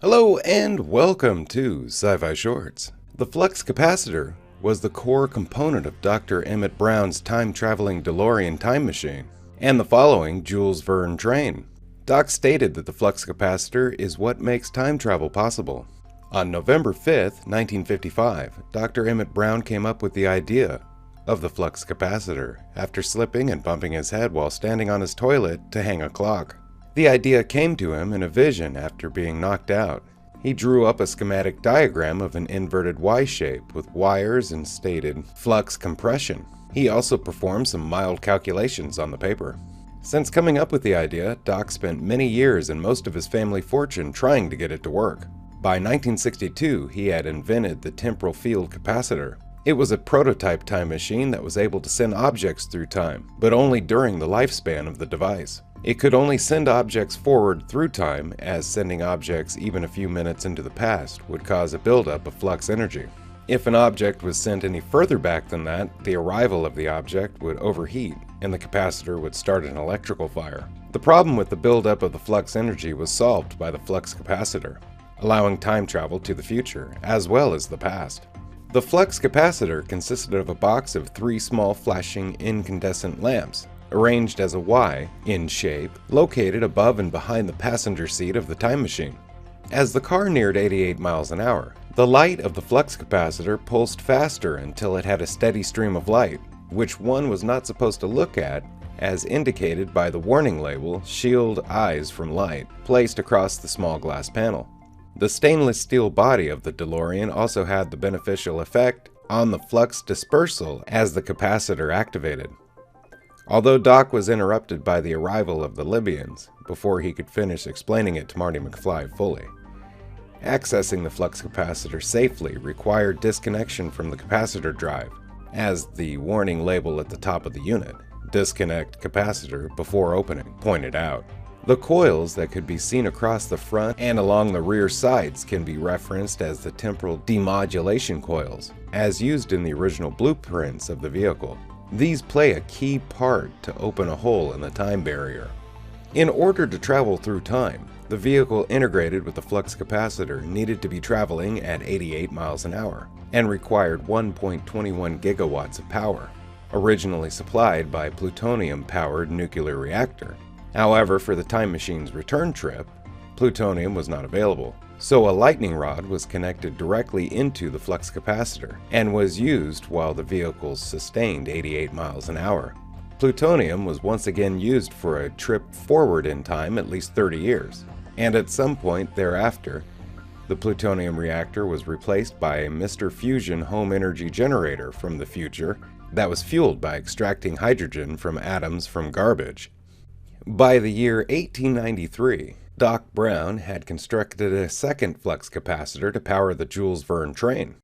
Hello and welcome to Sci-Fi Shorts. The flux capacitor was the core component of Dr. Emmett Brown's time-traveling DeLorean time machine, and the following Jules Verne Train. Doc stated that the flux capacitor is what makes time travel possible. On November 5th, 1955, Dr. Emmett Brown came up with the idea of the flux capacitor after slipping and bumping his head while standing on his toilet to hang a clock. The idea came to him in a vision after being knocked out. He drew up a schematic diagram of an inverted Y shape with wires and stated flux compression. He also performed some mild calculations on the paper. Since coming up with the idea, Doc spent many years and most of his family fortune trying to get it to work. By 1962, he had invented the temporal field capacitor. It was a prototype time machine that was able to send objects through time, but only during the lifespan of the device. It could only send objects forward through time, as sending objects even a few minutes into the past would cause a buildup of flux energy. If an object was sent any further back than that, the arrival of the object would overheat, and the capacitor would start an electrical fire. The problem with the buildup of the flux energy was solved by the flux capacitor, allowing time travel to the future, as well as the past. The flux capacitor consisted of a box of 3 small flashing incandescent lamps, arranged as a Y in shape, located above and behind the passenger seat of the time machine. As the car neared 88 miles an hour, the light of the flux capacitor pulsed faster until it had a steady stream of light, which one was not supposed to look at, as indicated by the warning label "Shield Eyes from Light" placed across the small glass panel. The stainless steel body of the DeLorean also had the beneficial effect on the flux dispersal as the capacitor activated. Although Doc was interrupted by the arrival of the Libyans before he could finish explaining it to Marty McFly fully, accessing the flux capacitor safely required disconnection from the capacitor drive, as the warning label at the top of the unit, "Disconnect capacitor before opening," pointed out. The coils that could be seen across the front and along the rear sides can be referenced as the temporal demodulation coils, as used in the original blueprints of the vehicle. These play a key part to open a hole in the time barrier. In order to travel through time, the vehicle integrated with the flux capacitor needed to be traveling at 88 miles an hour and required 1.21 gigawatts of power, originally supplied by a plutonium-powered nuclear reactor. However, for the time machine's return trip, plutonium was not available, so a lightning rod was connected directly into the flux capacitor and was used while the vehicle sustained 88 miles an hour. Plutonium was once again used for a trip forward in time at least 30 years, and at some point thereafter, the plutonium reactor was replaced by a Mr. Fusion home energy generator from the future that was fueled by extracting hydrogen from atoms from garbage. By the year 1893, Doc Brown had constructed a second flux capacitor to power the Jules Verne Train.